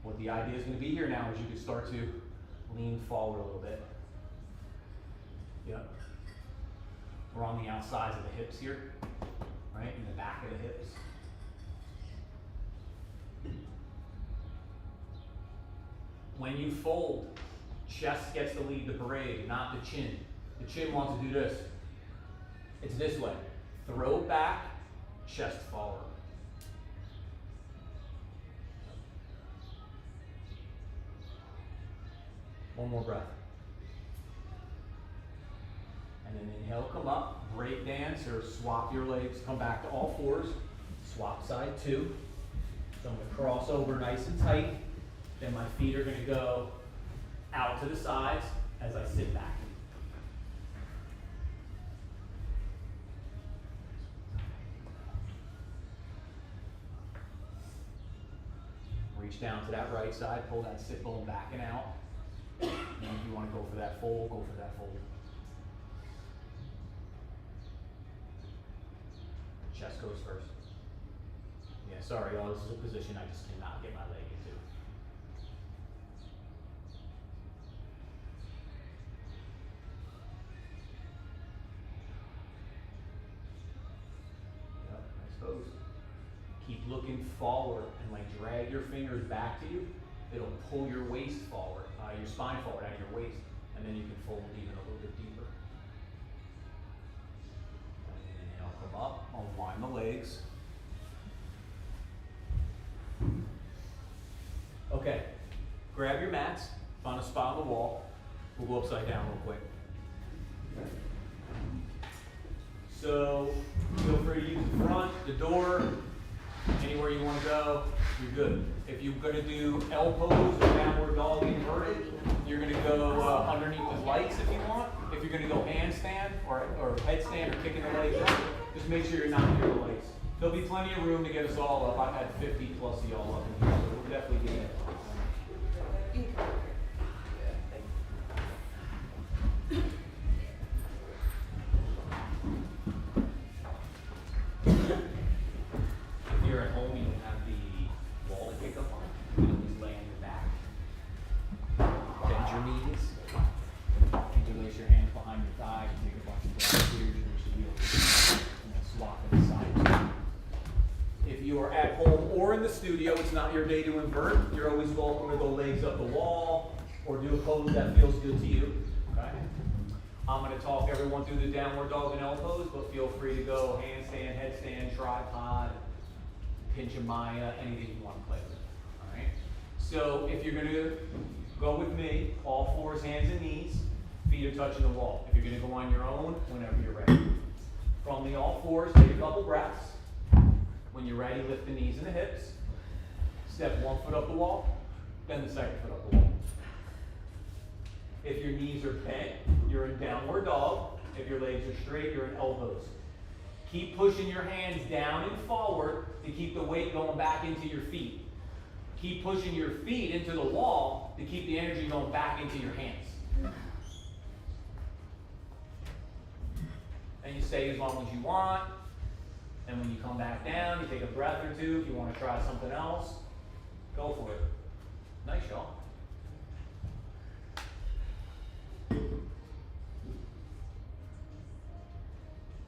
What the idea is going to be here now is you can start to lean forward a little bit. Yep. We're on the outsides of the hips here, right? In the back of the hips. When you fold, chest gets to lead the parade, not the chin. The chin wants to do this. It's this way. Throat back, chest forward. One more breath. And then inhale, come up, break dance or swap your legs, come back to all fours, swap side 2. So I'm gonna cross over nice and tight, then my feet are gonna go out to the sides as I sit back. Reach down to that right side, pull that sit bone back and out. And if you want to go for that fold, go for that fold. Chest goes first. Yeah, sorry, y'all, this is a position I just cannot get my leg into. Yep, nice pose. Keep looking forward and like drag your fingers back to you. It'll pull your waist forward, your spine forward out of your waist, and then you can fold even a little bit deeper. And inhale, come up, unwind the legs. Okay, grab your mats, find a spot on the wall. We'll go upside down real quick. So feel free to use the front, the door, anywhere you want to go, you're good. If you're going to do L pose or downward dog inverted, you're going to go underneath the lights if you want. If you're going to go handstand or headstand or kicking the legs up, just make sure you're not near the lights. There'll be plenty of room to get us all up. I've had 50 plus of y'all up in here, so we'll definitely get it. If you're at home, you don't have the wall to kick up on. You can always lay on your back. Bend your knees. Interlace your hands behind your thighs. Take a bunch of breaths here. And then swap to the side. If you are at home or in the studio, it's not your day to invert. You're always welcome to go legs up the wall or do a pose that feels good to you. Okay? I'm going to talk everyone through the downward dog and L pose, but feel free to go handstand, headstand, tripod, pinch a Maya, anything you want to play with. All right? So if you're going to go with me, all fours, hands and knees, feet are touching the wall. If you're going to go on your own, whenever you're ready. From the all fours, take a couple breaths. When you're ready, lift the knees and the hips. Step 1 foot up the wall, then the second foot up the wall. If your knees are bent, you're in downward dog. If your legs are straight, you're in elbows. Keep pushing your hands down and forward to keep the weight going back into your feet. Keep pushing your feet into the wall to keep the energy going back into your hands. And you stay as long as you want. And when you come back down, you take a breath or two. If you want to try something else, go for it. Nice, y'all.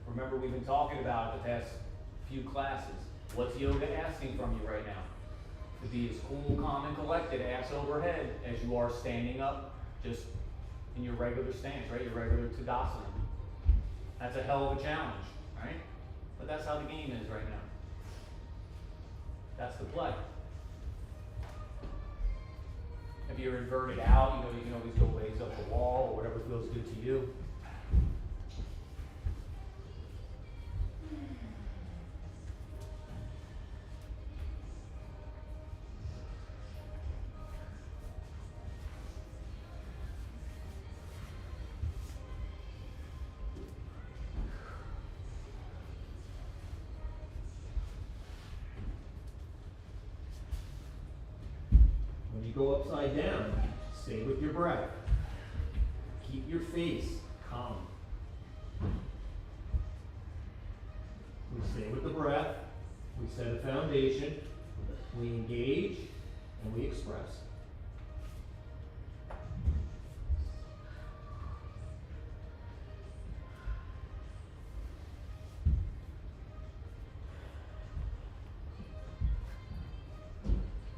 Remember, we've been talking about the past few classes. What's yoga asking from you right now? To be as cool, calm, and collected, ass overhead, as you are standing up, just in your regular stance, right? Your regular Tadasana. That's a hell of a challenge, right? But that's how the game is right now. That's the play. If you're inverted out, you can always go legs up the wall or whatever feels good to you. When you go upside down, stay with your breath. Keep your face calm. We stay with the breath. We set a foundation. We engage and we express.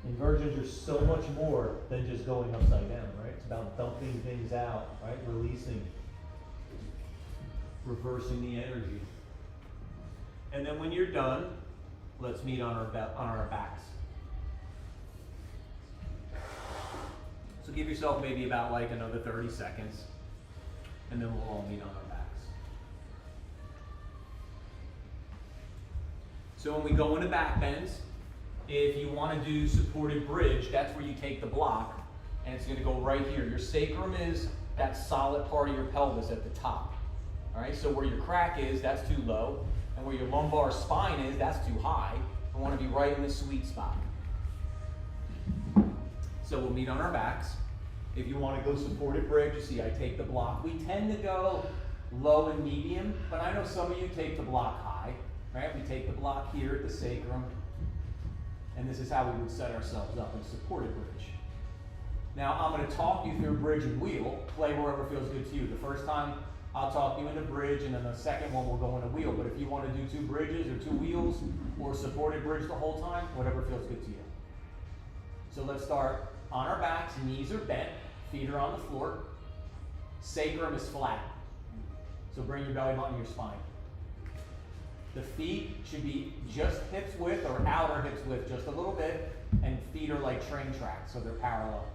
Inversions are so much more than just going upside down, right? It's about dumping things out, right? Releasing, reversing the energy. And then when you're done, let's meet on our backs. So give yourself maybe about like another 30 seconds, and then we'll all meet on our backs. So when we go into back bends, if you want to do supported bridge, that's where you take the block, and it's going to go right here. Your sacrum is that solid part of your pelvis at the top. All right, so where your crack is, that's too low, and where your lumbar spine is, that's too high. We want to be right in the sweet spot. So we'll meet on our backs. If you want to go supported bridge, you see I take the block. We tend to go low and medium, but I know some of you take the block high, right? We take the block here at the sacrum, and this is how we would set ourselves up in supported bridge. Now I'm going to talk you through bridge and wheel. Play wherever feels good to you. The first time I'll talk you into bridge, and then the second one will go into wheel. But if you want to do 2 bridges or 2 wheels or supported bridge the whole time, whatever feels good to you. So let's start on our backs, knees are bent, feet are on the floor, sacrum is flat. So bring your belly button to your spine. The feet should be just hips width or outer hips width, just a little bit, and feet are like train tracks, so they're parallel.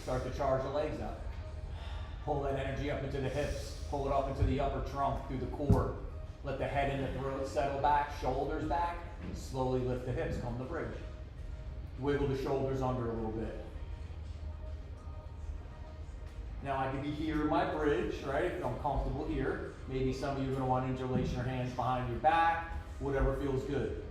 Start to charge the legs up. Pull that energy up into the hips, pull it up into the upper trunk through the core. Let the head and the throat settle back, shoulders back, slowly lift the hips, come to bridge. Wiggle the shoulders under a little bit. Now I could be here in my bridge, right, if I'm comfortable here. Maybe some of you are going to want to interlace your hands behind your back, whatever feels good.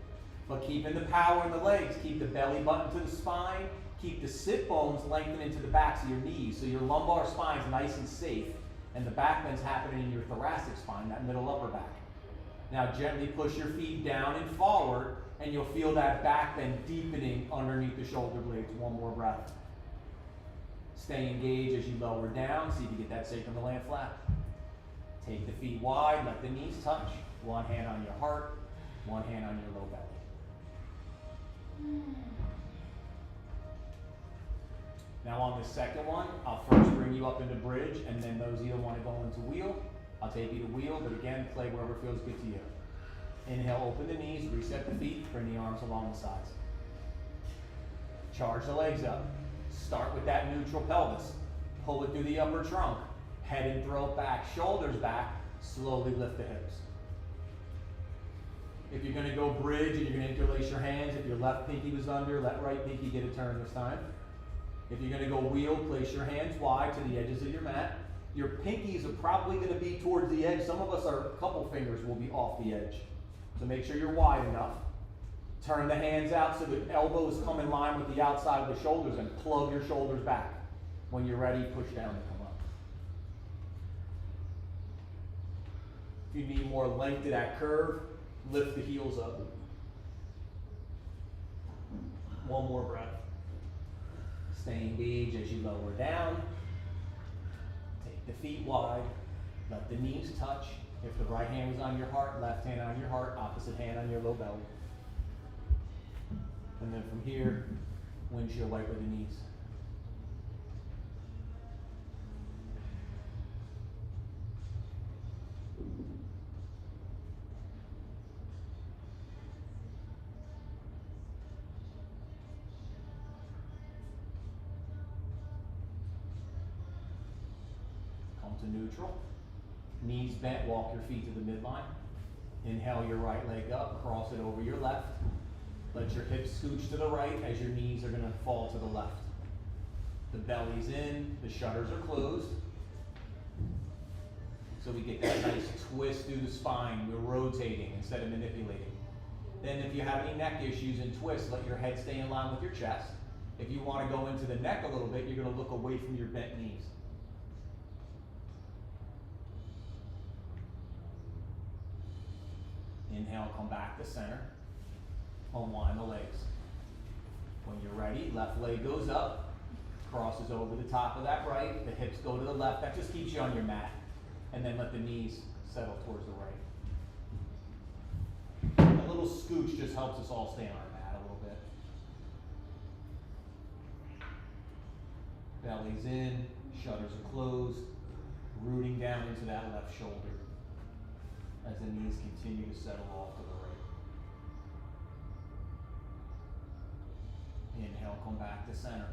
But keeping the power in the legs, keep the belly button to the spine, keep the sit bones lengthened into the backs of your knees, so your lumbar spine is nice and safe, and the back bend's happening in your thoracic spine, that middle upper back. Now gently push your feet down and forward, and you'll feel that back bend deepening underneath the shoulder blades. One more breath. Stay engaged as you lower down. See if you get that sacrum to land flat. Take the feet wide, let the knees touch. One hand on your heart, one hand on your low belly. Now on the second one, I'll first bring you up into bridge, and then those of you that want to go into wheel, I'll take you to wheel, but again, play wherever feels good to you. Inhale, open the knees, reset the feet, bring the arms along the sides. Charge the legs up. Start with that neutral pelvis. Pull it through the upper trunk. Head and throat back, shoulders back. Slowly lift the hips. If you're going to go bridge and you're going to interlace your hands, if your left pinky was under, let right pinky get a turn this time. If you're going to go wheel, place your hands wide to the edges of your mat. Your pinkies are probably going to be towards the edge. Some of us, our couple fingers will be off the edge. So make sure you're wide enough. Turn the hands out so the elbows come in line with the outside of the shoulders, and plug your shoulders back. When you're ready, push down and come up. If you need more length to that curve, lift the heels up. One more breath. Stay engaged as you lower down. Take the feet wide. Let the knees touch. If the right hand was on your heart, left hand on your heart, opposite hand on your low belly. And then from here, windshield wiper the knees. Come to neutral. Knees bent, walk your feet to the midline. Inhale your right leg up, cross it over your left. Let your hips scooch to the right as your knees are going to fall to the left. The belly's in, the shutters are closed. So we get that nice twist through the spine. We're rotating instead of manipulating. Then if you have any neck issues and twists, let your head stay in line with your chest. If you want to go into the neck a little bit, you're going to look away from your bent knees. Inhale, come back to center. Unwind the legs. When you're ready, left leg goes up, crosses over the top of that right, the hips go to the left. That just keeps you on your mat. And then let the knees settle towards the right. A little scooch just helps us all stay on our mat a little bit. Belly's in, shutters are closed, rooting down into that left shoulder as the knees continue to settle off to the right. Inhale, come back to center.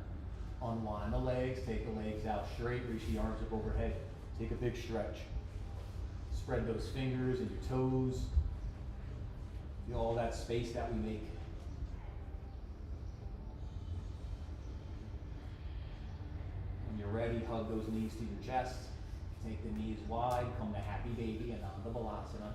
Unwind the legs, take the legs out straight, reach the arms up overhead. Take a big stretch. Spread those fingers and your toes. Feel all that space that we make. When you're ready, hug those knees to your chest. Take the knees wide, come to happy baby and Ananda Balasana.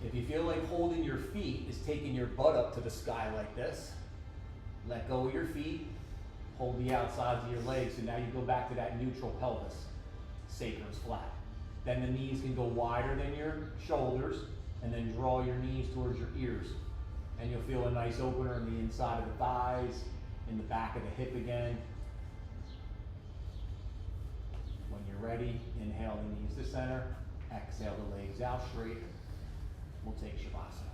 If you feel like holding your feet is taking your butt up to the sky like this, let go of your feet, hold the outsides of your legs, so now you go back to that neutral pelvis. Sacrum's flat. Then the knees can go wider than your shoulders, and then draw your knees towards your ears. And you'll feel a nice opener in the inside of the thighs, in the back of the hip again. When you're ready, inhale the knees to center, exhale the legs out straight. We'll take Shavasana.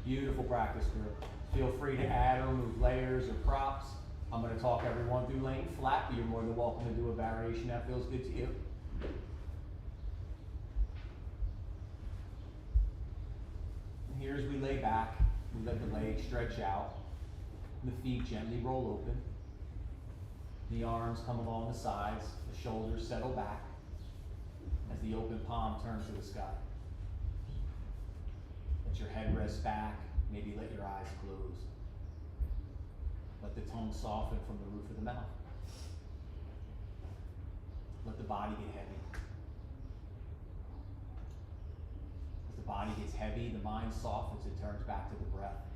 Beautiful practice, group. Feel free to add or remove layers or props. I'm going to talk everyone through laying flat, but you're more than welcome to do a variation that feels good to you. And here as we lay back, we let the legs stretch out. The feet gently roll open. The arms come along the sides. The shoulders settle back as the open palm turns to the sky. Let your head rest back. Maybe let your eyes close. Let the tongue soften from the roof of the mouth. Let the body get heavy. As the body gets heavy, the mind softens, it turns back to the breath.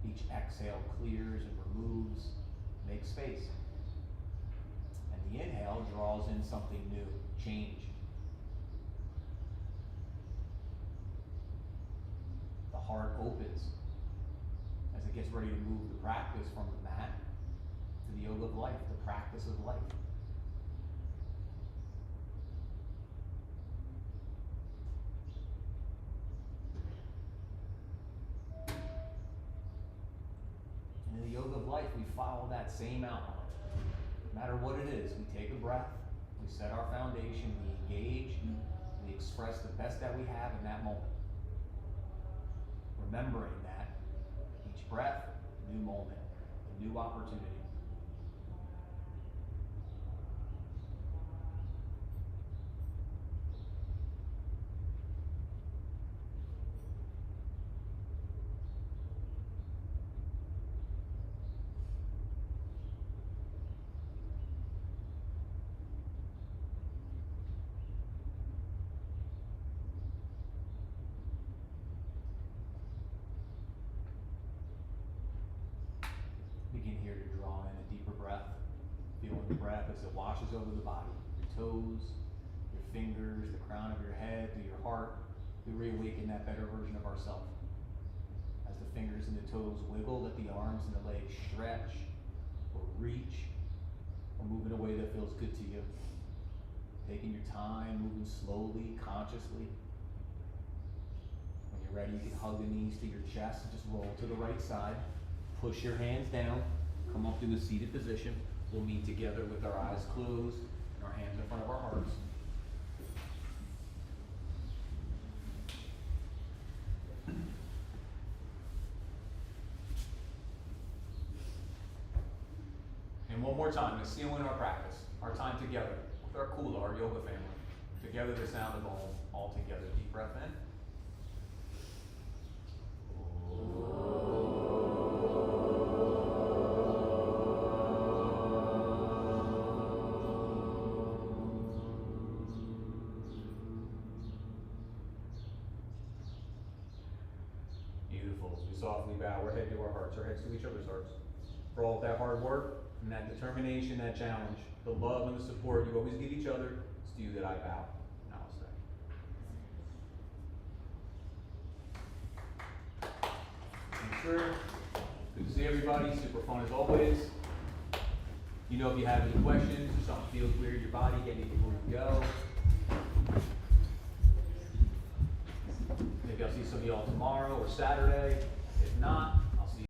Each exhale clears and removes, makes space. And the inhale draws in something new, change. The heart opens as it gets ready to move the practice from the mat to the yoga of life, the practice of life. And in the yoga of life, we follow that same outline. No matter what it is, we take a breath, we set our foundation, we engage, we express the best that we have in that moment. Remembering that each breath, a new moment, a new opportunity. Begin here to draw in a deeper breath, feeling the breath as it washes over the body, your toes, your fingers, the crown of your head, to your heart. We reawaken that better version of ourselves. As the fingers and the toes wiggle, let the arms and the legs stretch or reach or move in a way that feels good to you. Taking your time, moving slowly, consciously. When you're ready, you can hug the knees to your chest and just roll to the right side. Push your hands down, come up to a seated position. We'll meet together with our eyes closed and our hands in front of our hearts. And one more time, to seal in our practice, our time together with our Kula, our yoga family. Together the sound of Om, all together. Deep breath in. Beautiful. We softly bow our head to our hearts, our heads to each other's hearts. For all of that hard work and that determination, that challenge, the love and the support you always give each other, it's to you that I bow. Namaste. Thanks, sir. Good to see everybody. Super fun as always. You know, if you have any questions or something feels weird in your body, get me before you go. Maybe I'll see some of y'all tomorrow or Saturday. If not,